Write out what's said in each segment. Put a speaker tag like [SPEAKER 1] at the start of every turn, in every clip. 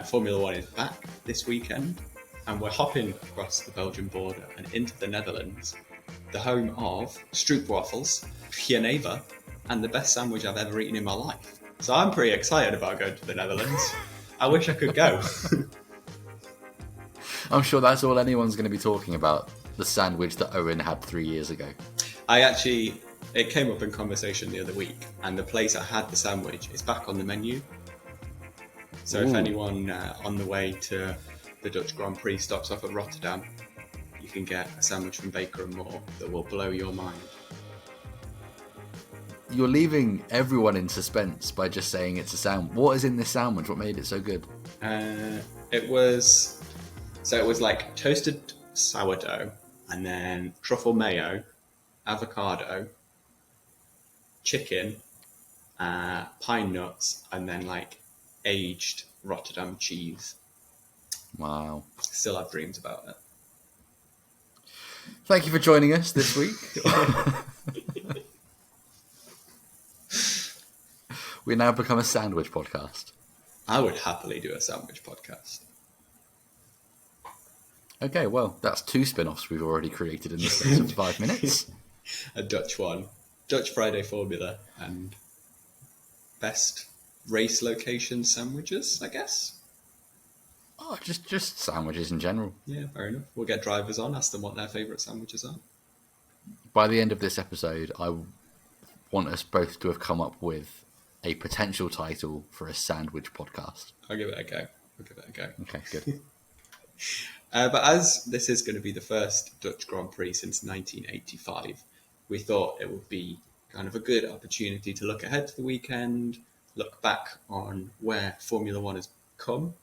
[SPEAKER 1] Formula One is back this weekend, and we're hopping across the Belgian border and into the Netherlands, the home of stroopwafels, Jenever, and the best sandwich I've ever eaten in my life. So I'm pretty excited about going to the Netherlands. I wish I could go.
[SPEAKER 2] I'm sure that's all anyone's going to be talking about, the sandwich that Owen had 3 years ago.
[SPEAKER 1] It came up in conversation the other week, and the place I had the sandwich is back on the menu. So If anyone on the way to the Dutch Grand Prix stops off at Rotterdam, you can get a sandwich from Baker & Moore that will blow your mind.
[SPEAKER 2] You're leaving everyone in suspense by just saying it's a sandwich. What is in this sandwich? What made it so good?
[SPEAKER 1] It was like toasted sourdough, and then truffle mayo, avocado, chicken, pine nuts, and then like aged Rotterdam cheese.
[SPEAKER 2] Wow.
[SPEAKER 1] Still have dreams about it.
[SPEAKER 2] Thank you for joining us this week. We now become a sandwich podcast.
[SPEAKER 1] I would happily do a sandwich podcast.
[SPEAKER 2] Okay, well, that's 2 spin-offs we've already created in the space of 5 minutes.
[SPEAKER 1] A Dutch one. Dutch Friday Formula and best race location sandwiches, I guess.
[SPEAKER 2] Oh, just sandwiches in general.
[SPEAKER 1] Yeah, fair enough. We'll get drivers on, ask them what their favourite sandwiches are.
[SPEAKER 2] By the end of this episode, I want us both to have come up with a potential title for a sandwich podcast.
[SPEAKER 1] I'll give it a go.
[SPEAKER 2] Okay, good.
[SPEAKER 1] But as this is going to be the first Dutch Grand Prix since 1985, we thought it would be kind of a good opportunity to look ahead to the weekend, look back on where Formula One has come,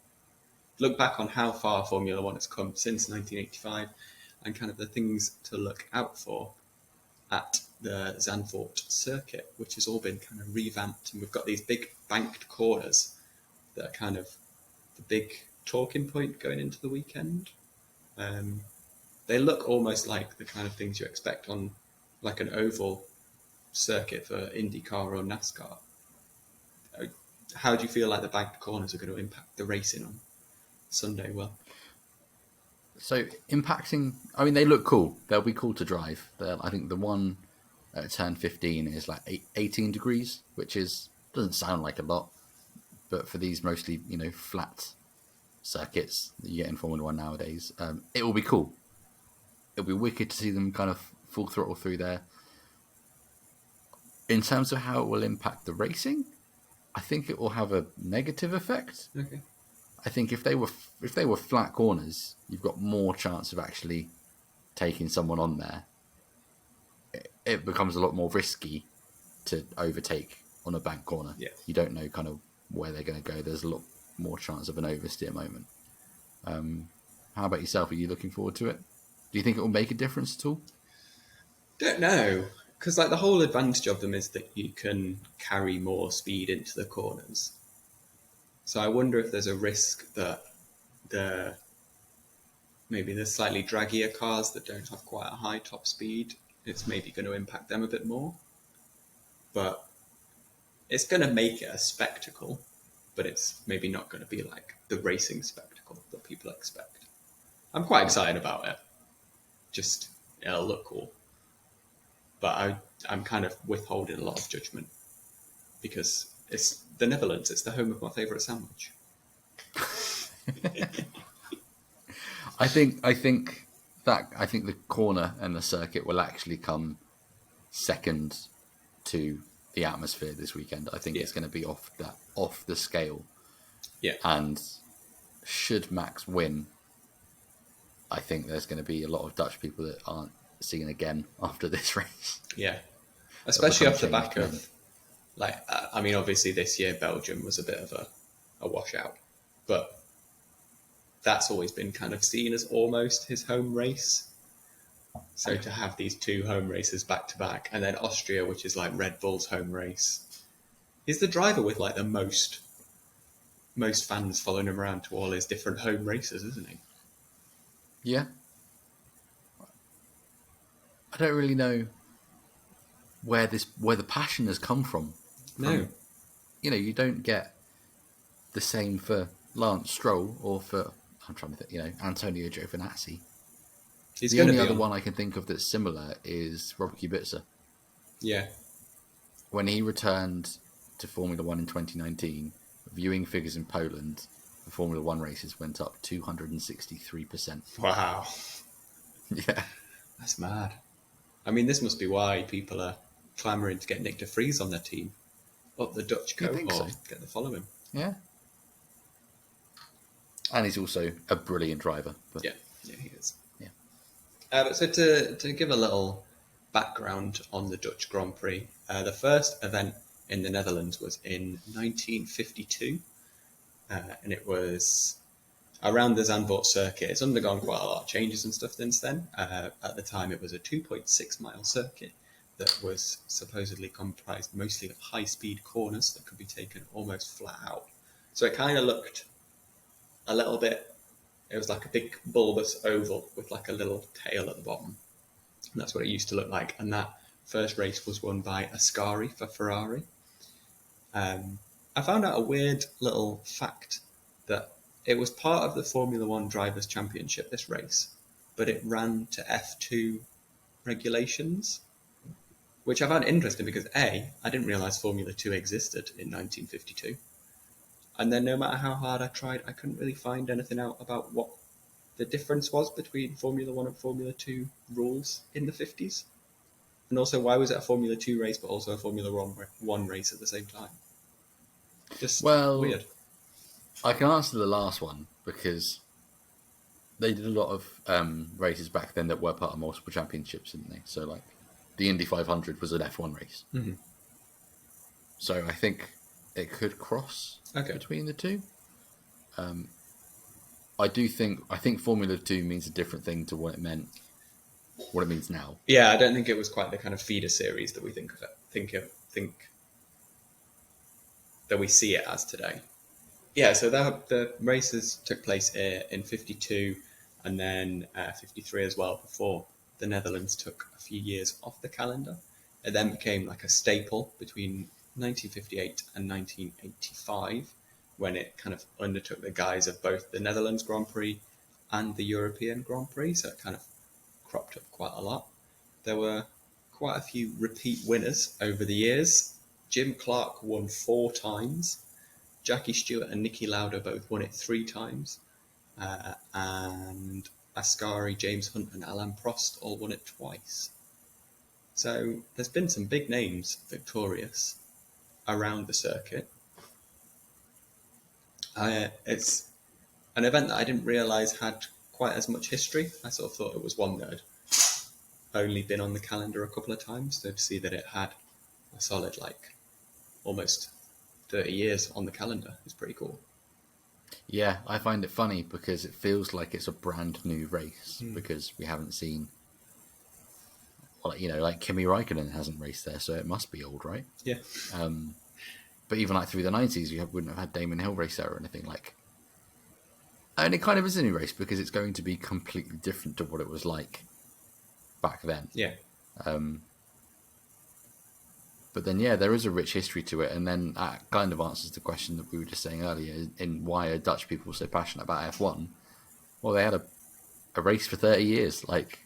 [SPEAKER 1] look back on how far Formula One has come since 1985, and kind of the things to look out for at the Zandvoort circuit, which has all been kind of revamped, and we've got these big banked corners that are kind of the big talking point going into the weekend. They look almost like the kind of things you expect on like an oval circuit for IndyCar or NASCAR. How do you feel like the banked corners are going to impact the racing on Sunday? Well,
[SPEAKER 2] so impacting, I mean, they look cool. They'll be cool to drive. I think the one at turn 15 is like 18 degrees, which doesn't sound like a lot, but for these mostly, flat circuits that you get in Formula One nowadays, it will be cool. It'll be wicked to see them kind of full throttle through there. In terms of how it will impact the racing, I think it will have a negative effect.
[SPEAKER 1] okay.
[SPEAKER 2] I think if they were flat corners, you've got more chance of actually taking someone on there. It becomes a lot more risky to overtake on a bank corner.
[SPEAKER 1] Yeah.
[SPEAKER 2] You don't know kind of where they're going to go. There's a lot more chance of an oversteer moment. How about yourself? Are you looking forward to it? Do you think it will make a difference at all?
[SPEAKER 1] Don't know, because like the whole advantage of them is that you can carry more speed into the corners. So I wonder if there's a risk that maybe the slightly draggier cars that don't have quite a high top speed, it's maybe going to impact them a bit more. But it's going to make it a spectacle, but it's maybe not going to be like the racing spectacle that people expect. I'm quite excited about it. Just, it'll look cool. But I'm kind of withholding a lot of judgment because it's the Netherlands. It's the home of my favourite sandwich.
[SPEAKER 2] I think the corner and the circuit will actually come second to the atmosphere this weekend. I think it's going to be off the scale.
[SPEAKER 1] Yeah.
[SPEAKER 2] And should Max win, I think there's going to be a lot of Dutch people that aren't seen again after this race.
[SPEAKER 1] Yeah. Especially off the back of, obviously this year Belgium was a bit of a washout, but that's always been kind of seen as almost his home race. So to have these 2 home races back to back, and then Austria, which is like Red Bull's home race, he's the driver with like the most fans following him around to all his different home races, isn't he?
[SPEAKER 2] Yeah. I don't really know where the passion has come from.
[SPEAKER 1] No.
[SPEAKER 2] You don't get the same for Lance Stroll or for, I'm trying to think, Antonio Giovinazzi.
[SPEAKER 1] He's
[SPEAKER 2] The
[SPEAKER 1] going to
[SPEAKER 2] only
[SPEAKER 1] be
[SPEAKER 2] other
[SPEAKER 1] on.
[SPEAKER 2] one I can think of that's similar is Robert Kubica.
[SPEAKER 1] Yeah.
[SPEAKER 2] When he returned to Formula One in 2019, viewing figures in Poland for Formula One races went up 263%.
[SPEAKER 1] Wow.
[SPEAKER 2] Yeah.
[SPEAKER 1] That's mad. I mean, this must be why people are clamouring to get Nick de Vries on their team. Up the Dutch
[SPEAKER 2] You think so?
[SPEAKER 1] cohort. Get to follow him.
[SPEAKER 2] Yeah. And he's also a brilliant driver. But
[SPEAKER 1] Yeah, he is.
[SPEAKER 2] yeah.
[SPEAKER 1] But so to give a little background on the Dutch Grand Prix, the first event in the Netherlands was in 1952, and it was around the Zandvoort circuit. It's undergone quite a lot of changes and stuff since then. At the time, it was a 2.6-mile circuit that was supposedly comprised mostly of high-speed corners that could be taken almost flat out. So it kind of looked a little bit, it was like a big bulbous oval with like a little tail at the bottom. And that's what it used to look like. And that first race was won by Ascari for Ferrari. I found out a weird little fact that it was part of the Formula One Drivers' Championship, this race, but it ran to F2 regulations, which I found interesting because I didn't realise Formula 2 existed in 1952. And then no matter how hard I tried, I couldn't really find anything out about what the difference was between Formula 1 and Formula 2 rules in the 50s. And also, why was it a Formula 2 race but also a Formula 1 race at the same time? Just weird.
[SPEAKER 2] I can answer the last one because they did a lot of races back then that were part of multiple championships, didn't they? So, like, the Indy 500 was an F1 race.
[SPEAKER 1] Mm-hmm.
[SPEAKER 2] So I think it could cross between the two. I think Formula 2 means a different thing to what it means now.
[SPEAKER 1] Yeah, I don't think it was quite the kind of feeder series that we think that we see it as today. Yeah, so the races took place in 52 and then 53 as well before the Netherlands took a few years off the calendar. It then became like a staple between 1958 and 1985 when it kind of undertook the guise of both the Netherlands Grand Prix and the European Grand Prix, so it kind of cropped up quite a lot. There were quite a few repeat winners over the years. Jim Clark won 4 times. Jackie Stewart and Niki Lauda both won it 3 times. And Ascari, James Hunt and Alain Prost all won it twice. So there's been some big names victorious around the circuit. It's an event that I didn't realise had quite as much history. I sort of thought it was one that had only been on the calendar a couple of times. So to see that it had a solid, like, almost 30 years on the calendar is pretty cool.
[SPEAKER 2] Yeah, I find it funny because it feels like it's a brand new race because we haven't seen, well, like Kimi Räikkönen hasn't raced there, so it must be old, right?
[SPEAKER 1] Yeah.
[SPEAKER 2] But even like through the 90s, you wouldn't have had Damon Hill race there or anything like. And it kind of is a new race because it's going to be completely different to what it was like back then.
[SPEAKER 1] Yeah.
[SPEAKER 2] But then, yeah, there is a rich history to it, and then that kind of answers the question that we were just saying earlier: in why are Dutch people so passionate about F1? Well, they had a race for 30 years. Like,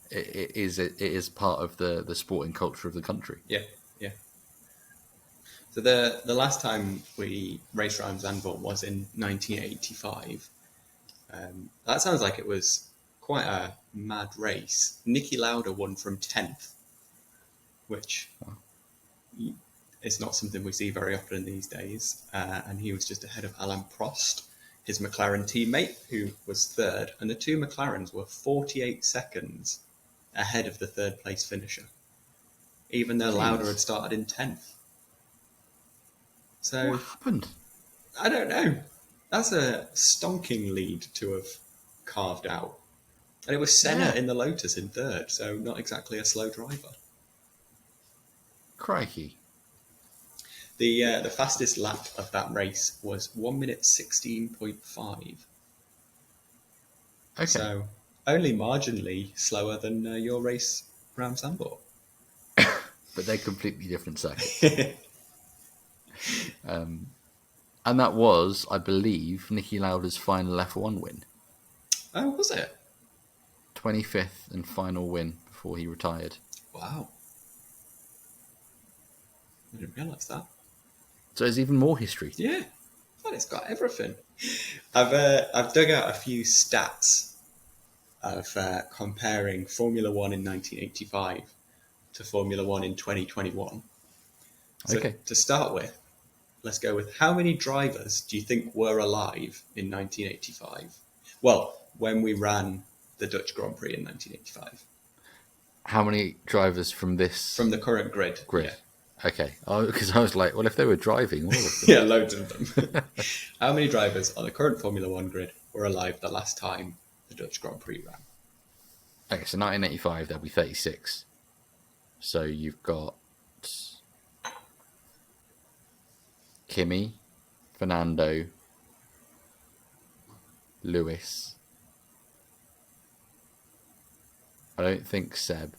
[SPEAKER 2] it is part of the sporting culture of the country.
[SPEAKER 1] Yeah. So the last time we raced around Zandvoort was in 1985. That sounds like it was quite a mad race. Niki Lauda won from 10th, which is not something we see very often these days. And he was just ahead of Alain Prost, his McLaren teammate, who was third. And the 2 McLarens were 48 seconds ahead of the third place finisher, even though Lauda had started in 10th. So,
[SPEAKER 2] what happened?
[SPEAKER 1] I don't know. That's a stonking lead to have carved out. And it was Senna in the Lotus in third, so not exactly a slow driver.
[SPEAKER 2] Crikey.
[SPEAKER 1] The fastest lap of that race was 1 minute 16.5.
[SPEAKER 2] Okay.
[SPEAKER 1] So only marginally slower than your race around Zandvoort.
[SPEAKER 2] But they're completely different circuits. And that was, I believe, Niki Lauda's final F1 win.
[SPEAKER 1] Oh, was it?
[SPEAKER 2] 25th and final win before he retired.
[SPEAKER 1] Wow. I didn't realise that.
[SPEAKER 2] So there's even more history.
[SPEAKER 1] Yeah. Well, it's got everything. I've dug out a few stats of comparing Formula One in 1985 to Formula One in 2021. So
[SPEAKER 2] Okay.
[SPEAKER 1] to start with, let's go with how many drivers do you think were alive in 1985? Well, when we ran the Dutch Grand Prix in 1985.
[SPEAKER 2] How many drivers from this
[SPEAKER 1] From the current grid.
[SPEAKER 2] grid?
[SPEAKER 1] Yeah.
[SPEAKER 2] Okay. Because I was like, well, if they were driving, all of them.
[SPEAKER 1] Yeah, loads of them. How many drivers on the current Formula One grid were alive the last time the Dutch Grand Prix ran?
[SPEAKER 2] Okay, so 1985, there'll be 36. So you've got Kimi, Fernando, Lewis. I don't think Seb.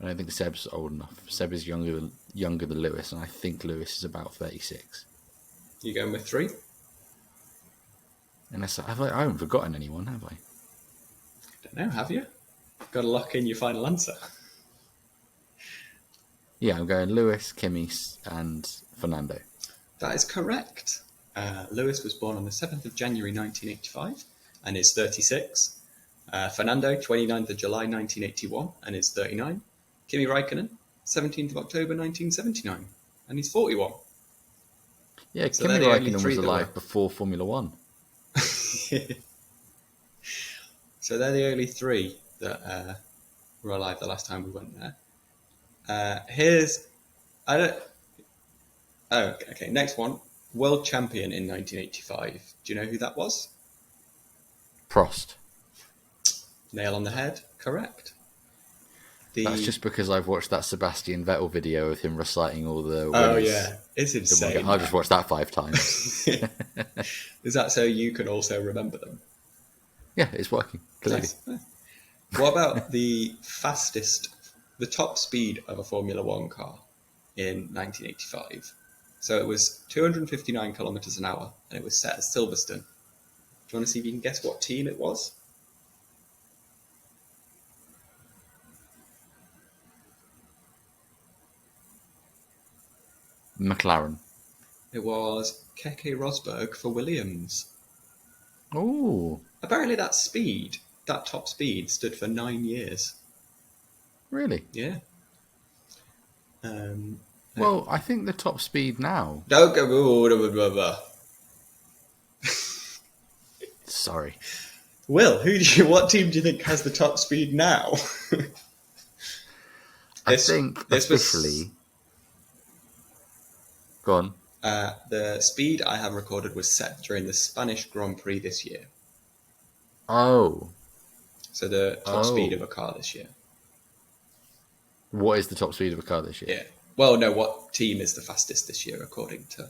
[SPEAKER 2] I don't think Seb's old enough. Seb is younger than Lewis, and I think Lewis is about 36.
[SPEAKER 1] You going with 3?
[SPEAKER 2] Unless I haven't forgotten anyone, have I?
[SPEAKER 1] Don't know, have you? Got to lock in your final answer.
[SPEAKER 2] Yeah, I'm going Lewis, Kimi, and Fernando.
[SPEAKER 1] That is correct. Lewis was born on the 7th of January 1985 and is 36. Fernando, 29th of July 1981 and is 39. Kimi Räikkönen, 17th of October 1979 and he's 41.
[SPEAKER 2] Yeah,
[SPEAKER 1] So
[SPEAKER 2] Kimi
[SPEAKER 1] they're the only
[SPEAKER 2] Räikkönen
[SPEAKER 1] three
[SPEAKER 2] was
[SPEAKER 1] that
[SPEAKER 2] alive
[SPEAKER 1] were-
[SPEAKER 2] before Formula One.
[SPEAKER 1] So they're the only 3 that were alive the last time we went there. Okay, next one. World champion in 1985. Do you know who that was?
[SPEAKER 2] Prost.
[SPEAKER 1] Nail on the head. Correct.
[SPEAKER 2] That's just because I've watched that Sebastian Vettel video of him reciting all the
[SPEAKER 1] Oh
[SPEAKER 2] winners.
[SPEAKER 1] yeah, it's insane.
[SPEAKER 2] I'll just watch that 5 times.
[SPEAKER 1] Is that so you can also remember them?
[SPEAKER 2] Yeah, it's working, clearly.
[SPEAKER 1] Nice. What about the top speed of a Formula One car in 1985? So it was 259 kilometers an hour, and it was set at Silverstone. Do you want to see if you can guess what team it was?
[SPEAKER 2] McLaren.
[SPEAKER 1] It was Keke Rosberg for Williams.
[SPEAKER 2] Oh,
[SPEAKER 1] Apparently that top speed, stood for 9 years.
[SPEAKER 2] really?
[SPEAKER 1] Yeah.
[SPEAKER 2] Well, I think the top speed now.
[SPEAKER 1] Don't go.
[SPEAKER 2] Sorry.
[SPEAKER 1] Will, what team do you think has the top speed now?
[SPEAKER 2] I think officially. Go on.
[SPEAKER 1] The speed I have recorded was set during the Spanish Grand Prix this year.
[SPEAKER 2] Oh.
[SPEAKER 1] So the top speed of a car this year.
[SPEAKER 2] What is the top speed of a car this year?
[SPEAKER 1] Yeah. Well, no, what team is the fastest this year according to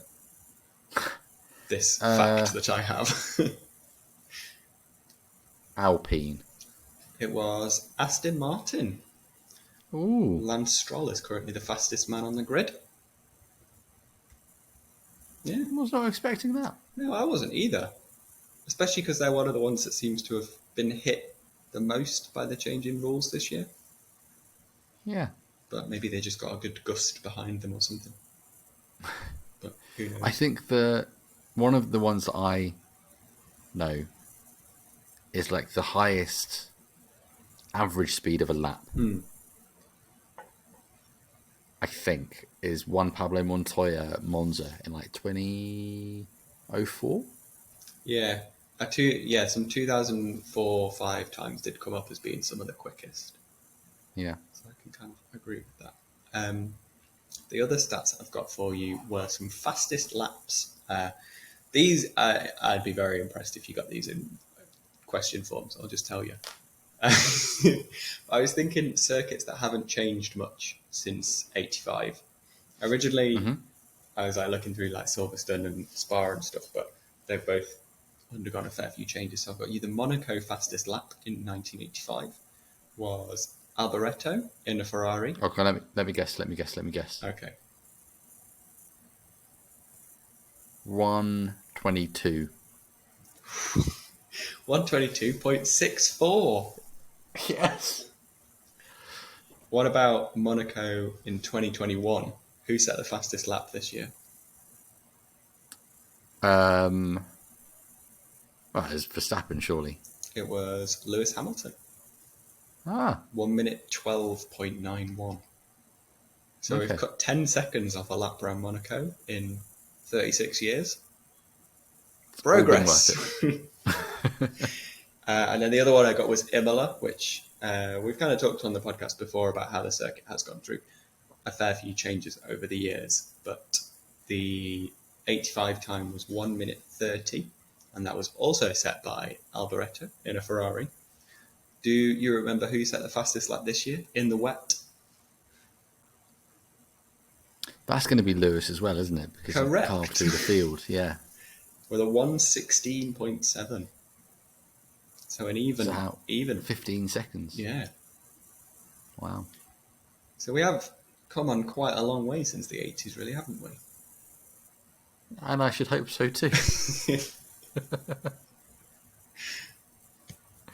[SPEAKER 1] this fact that I have?
[SPEAKER 2] Alpine.
[SPEAKER 1] It was Aston Martin.
[SPEAKER 2] Ooh.
[SPEAKER 1] Lance Stroll is currently the fastest man on the grid. Yeah.
[SPEAKER 2] I was not expecting that.
[SPEAKER 1] No, I wasn't either. Especially because they're one of the ones that seems to have been hit the most by the change in rules this year.
[SPEAKER 2] Yeah.
[SPEAKER 1] But maybe they just got a good gust behind them or something. But who knows?
[SPEAKER 2] I think one of the ones that I know is like the highest average speed of a lap. I think is Juan Pablo Montoya at Monza in like 2004.
[SPEAKER 1] Yeah. Some 2004-5 times did come up as being some of the quickest.
[SPEAKER 2] Yeah.
[SPEAKER 1] So I can kind of agree with that. The other stats I've got for you were some fastest laps. These, I'd be very impressed if you got these in question forms, I'll just tell you. I was thinking circuits that haven't changed much since 85. Originally, I was like looking through like Silverstone and Spa and stuff, but they've both undergone a fair few changes. So I've got you the Monaco fastest lap in 1985 was Alboreto in a Ferrari.
[SPEAKER 2] Okay, let me guess.
[SPEAKER 1] Okay.
[SPEAKER 2] 1:22.
[SPEAKER 1] 1:22.64.
[SPEAKER 2] Yes.
[SPEAKER 1] What about Monaco in 2021? Who set the fastest lap this year?
[SPEAKER 2] Well, it's Verstappen, surely.
[SPEAKER 1] It was Lewis Hamilton.
[SPEAKER 2] Ah,
[SPEAKER 1] 1 minute 12.91. So
[SPEAKER 2] okay.
[SPEAKER 1] we've cut 10 seconds off a lap around Monaco in 36 years.
[SPEAKER 2] All been
[SPEAKER 1] Progress.
[SPEAKER 2] worth it.
[SPEAKER 1] And then the other one I got was Imola, which we've kind of talked on the podcast before about how the circuit has gone through a fair few changes over the years. But the 85 time was 1 minute 30, and that was also set by Alboreto in a Ferrari. Do you remember who set the fastest lap this year in the wet?
[SPEAKER 2] That's going to be Lewis as well, isn't it? Because
[SPEAKER 1] Correct.
[SPEAKER 2] he carved through the field, yeah.
[SPEAKER 1] With a 1:16.7. So an even
[SPEAKER 2] 15 seconds.
[SPEAKER 1] Yeah.
[SPEAKER 2] Wow.
[SPEAKER 1] So we have come on quite a long way since the 80s, really, haven't we?
[SPEAKER 2] And I should hope so too.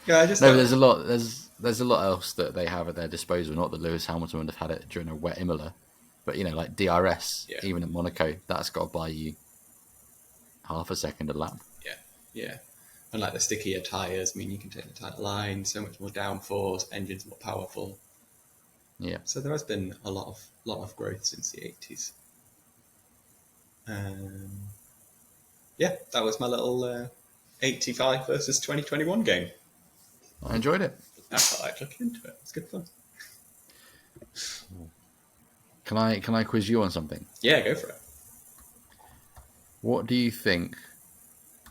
[SPEAKER 1] Yeah, I just
[SPEAKER 2] No, but there's a lot. There's a lot else that they have at their disposal. Not that Lewis Hamilton would have had it during a wet Imola, but like DRS,
[SPEAKER 1] Yeah.
[SPEAKER 2] even at Monaco, that's got to buy you half a second a lap.
[SPEAKER 1] Yeah. And like the stickier tyres mean you can take the tighter line, so much more downforce, engines more powerful.
[SPEAKER 2] Yeah.
[SPEAKER 1] So there has been a lot of growth since the 80s. Yeah, that was my little 85 versus 2021 game.
[SPEAKER 2] I enjoyed it.
[SPEAKER 1] I thought I'd look into it. It's good fun.
[SPEAKER 2] Can I quiz you on something?
[SPEAKER 1] Yeah, go for it.
[SPEAKER 2] What do you think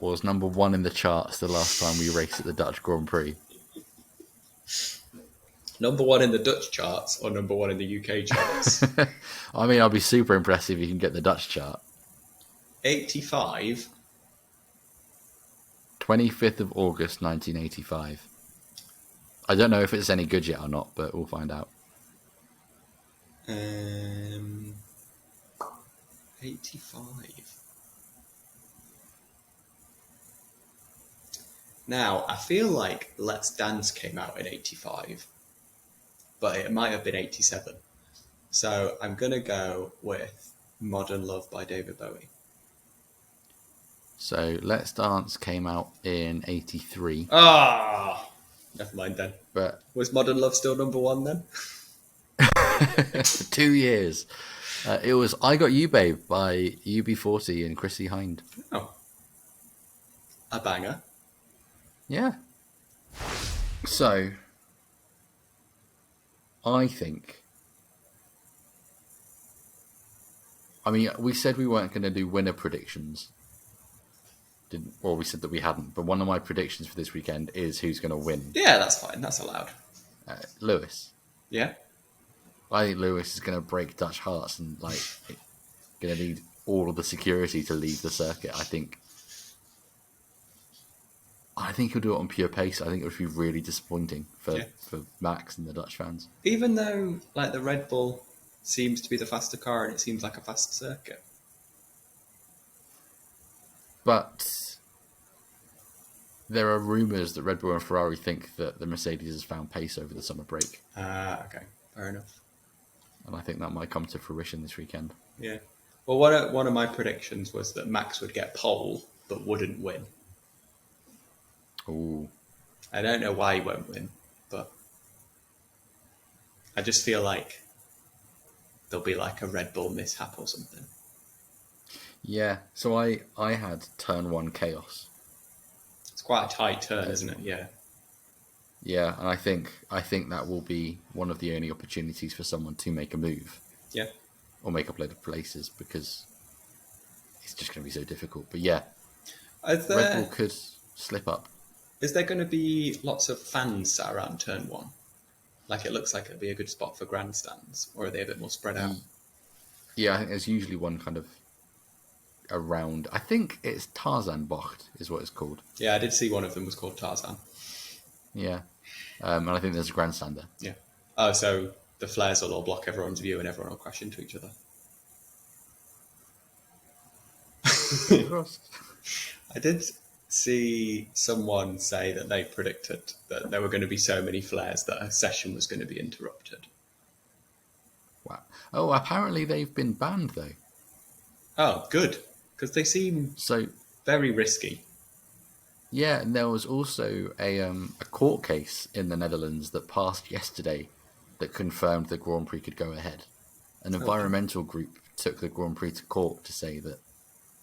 [SPEAKER 2] was number one in the charts the last time we raced at the Dutch Grand Prix?
[SPEAKER 1] Number one in the Dutch charts or number one in the UK charts?
[SPEAKER 2] I mean, I'll be super impressed if you can get the Dutch chart.
[SPEAKER 1] 85.
[SPEAKER 2] 25th of August, 1985. I don't know if it's any good yet or not, but we'll find out.
[SPEAKER 1] 85. Now, I feel like Let's Dance came out in 85, but it might have been 87. So I'm going to go with Modern Love by David Bowie.
[SPEAKER 2] So Let's Dance came out in 83.
[SPEAKER 1] Ah, never mind then.
[SPEAKER 2] But
[SPEAKER 1] Was Modern Love still number one then?
[SPEAKER 2] for 2 years. It was I Got You Babe by UB40 and Chrissy Hind.
[SPEAKER 1] Oh, a banger.
[SPEAKER 2] Yeah. So, I think... I mean, we said we weren't going to do winner predictions. Or we said that we hadn't. But one of my predictions for this weekend is who's going to win.
[SPEAKER 1] Yeah, that's fine. That's allowed.
[SPEAKER 2] Lewis.
[SPEAKER 1] Yeah?
[SPEAKER 2] I think Lewis is going to break Dutch hearts and going to need all of the security to leave the circuit. I think he'll do it on pure pace. I think it would be really disappointing for Max and the Dutch fans. Even
[SPEAKER 1] though the Red Bull seems to be the faster car and it seems like a fast circuit.
[SPEAKER 2] But there are rumours that Red Bull and Ferrari think that the Mercedes has found pace over the summer break.
[SPEAKER 1] Okay. Fair enough.
[SPEAKER 2] And I think that might come to fruition this weekend.
[SPEAKER 1] Yeah. Well, one of my predictions was that Max would get pole but wouldn't win.
[SPEAKER 2] Ooh.
[SPEAKER 1] I don't know why he won't win, but I just feel like there'll be a Red Bull mishap or something.
[SPEAKER 2] Yeah, so I had turn one chaos.
[SPEAKER 1] It's quite a tight turn, isn't it? Yeah.
[SPEAKER 2] Yeah, and I think that will be one of the only opportunities for someone to make a move.
[SPEAKER 1] Yeah.
[SPEAKER 2] Or make up a load of places because it's just going to be so difficult. But yeah, Red Bull could slip up.
[SPEAKER 1] Is there going to be lots of fans sat around turn one? It looks like it'd be a good spot for grandstands, or are they a bit more spread out?
[SPEAKER 2] Yeah, I think there's usually one kind of around. I think it's Tarzan Bocht is what it's called.
[SPEAKER 1] Yeah, I did see one of them was called Tarzan.
[SPEAKER 2] Yeah. And I think there's a grandstander.
[SPEAKER 1] Yeah. Oh, so the flares will all block everyone's view and everyone will crash into each other.
[SPEAKER 2] Fingers crossed.
[SPEAKER 1] I did see someone say that they predicted that there were going to be so many flares that a session was going to be interrupted.
[SPEAKER 2] Wow. Oh, apparently they've been banned though.
[SPEAKER 1] Oh, good, because they seem
[SPEAKER 2] So
[SPEAKER 1] very risky.
[SPEAKER 2] yeah, and there was also a court case in the Netherlands that passed yesterday that confirmed the Grand Prix could go ahead. An environmental group took the Grand Prix to court to say that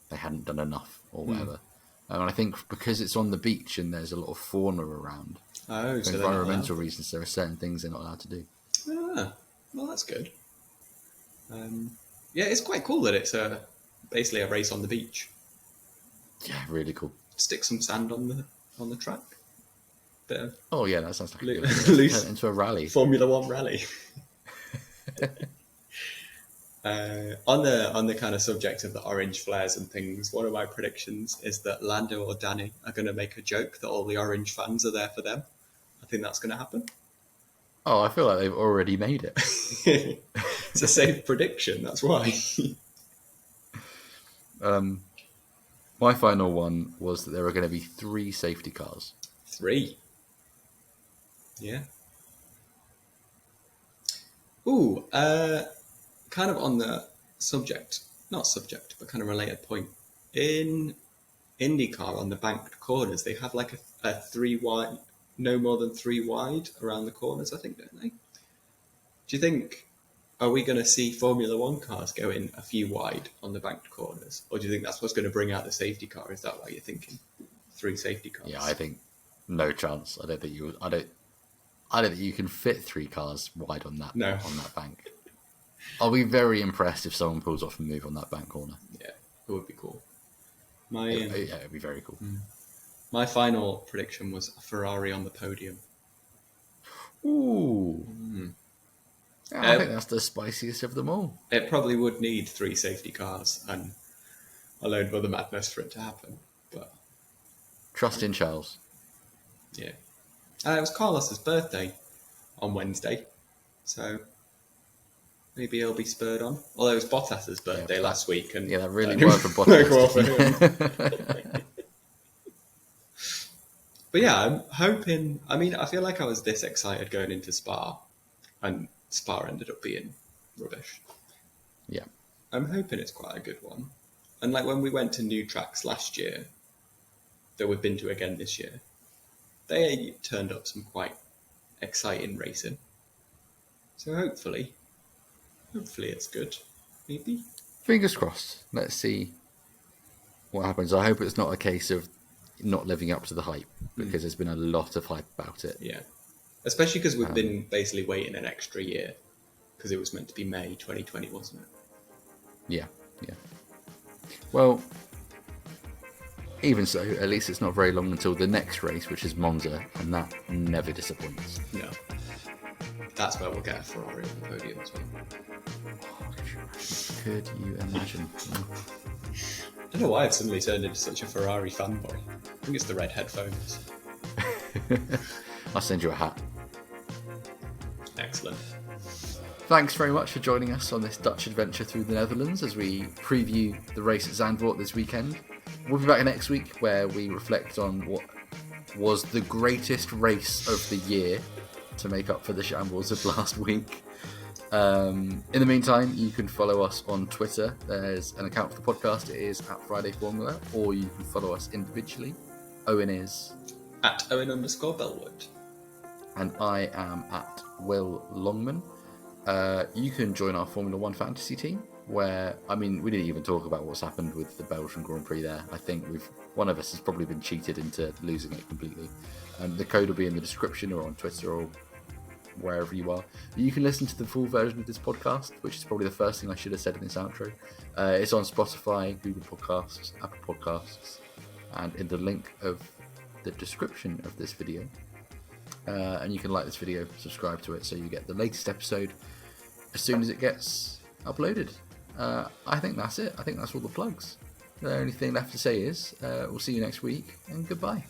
[SPEAKER 2] they hadn't done enough or whatever. And I think because it's on the beach and there's a lot of fauna around,
[SPEAKER 1] Oh,
[SPEAKER 2] for
[SPEAKER 1] so
[SPEAKER 2] environmental reasons, there are certain things they're not allowed to do.
[SPEAKER 1] Ah, well, that's good. Yeah, it's quite cool that it's basically a race on the beach.
[SPEAKER 2] Yeah, really cool.
[SPEAKER 1] Stick some sand on the track. Bit of
[SPEAKER 2] Oh yeah, that sounds like a good idea.
[SPEAKER 1] loose
[SPEAKER 2] Turn it into a rally.
[SPEAKER 1] Formula One rally. On the kind of subject of the orange flares and things, one of my predictions is that Lando or Danny are going to make a joke that all the orange fans are there for them. I think that's going to happen.
[SPEAKER 2] Oh, I feel like they've already made it.
[SPEAKER 1] It's a safe prediction, that's why.
[SPEAKER 2] My final one was that there are going to be 3 safety cars.
[SPEAKER 1] 3. Yeah. Ooh, kind of on the not subject, but kind of related point. In IndyCar, on the banked corners, they have like a 3 wide, no more than 3 wide around the corners, I think, don't they? Do you think, are we going to see Formula One cars go in a few wide on the banked corners? Or do you think that's what's going to bring out the safety car? Is that why you're thinking 3 safety cars?
[SPEAKER 2] Yeah, I think no chance. I don't think you can fit 3 cars wide on that bank. I'll be very impressed if someone pulls off a move on that bank corner.
[SPEAKER 1] Yeah, it would be cool.
[SPEAKER 2] It'd be very cool.
[SPEAKER 1] My final prediction was a Ferrari on the podium.
[SPEAKER 2] Ooh. I think that's the spiciest of them all.
[SPEAKER 1] It probably would need 3 safety cars and a load of other madness for it to happen. But
[SPEAKER 2] trust in Charles.
[SPEAKER 1] Yeah. It was Carlos's birthday on Wednesday, so maybe he'll be spurred on. Although it was Bottas's birthday last week, and
[SPEAKER 2] that really worked for Bottas.
[SPEAKER 1] Well for him. But yeah, I'm hoping. I mean, I feel like I was this excited going into Spa, and Spa ended up being rubbish.
[SPEAKER 2] Yeah,
[SPEAKER 1] I'm hoping it's quite a good one. And like when we went to new tracks last year, that we've been to again this year, they turned up some quite exciting racing. So hopefully it's good. Maybe.
[SPEAKER 2] Fingers crossed. Let's see what happens. I hope it's not a case of not living up to the hype, because there's been a lot of hype about it.
[SPEAKER 1] Yeah. Especially because we've been basically waiting an extra year, because it was meant to be May 2020, wasn't it?
[SPEAKER 2] Yeah. Well, even so, at least it's not very long until the next race, which is Monza, and that never disappoints.
[SPEAKER 1] No. That's where we'll get a Ferrari on the podium as well.
[SPEAKER 2] Could you imagine?
[SPEAKER 1] I don't know why I've suddenly turned into such a Ferrari fanboy. I think it's the red headphones.
[SPEAKER 2] I'll send you a hat.
[SPEAKER 1] Excellent.
[SPEAKER 2] Thanks very much for joining us on this Dutch adventure through the Netherlands as we preview the race at Zandvoort this weekend. We'll be back next week where we reflect on what was the greatest race of the year to make up for the shambles of last week. In the meantime, you can follow us on Twitter. There's an account for the podcast. It is at Friday Formula, or you can follow us individually. Owen is
[SPEAKER 1] at Owen_Bellwood.
[SPEAKER 2] And I am at Will Longman. You can join our Formula One fantasy team, where, I mean, we didn't even talk about what's happened with the Belgian Grand Prix there. I think one of us has probably been cheated into losing it completely. The code will be in the description or on Twitter or wherever you are. You can listen to the full version of this podcast, which is probably the first thing I should have said in this outro. It's on Spotify, Google Podcasts, Apple Podcasts, and in the link of the description of this video. And you can like this video, subscribe to it, so you get the latest episode as soon as it gets uploaded. I think that's it. I think that's all the plugs. The only thing left to say is we'll see you next week, and goodbye.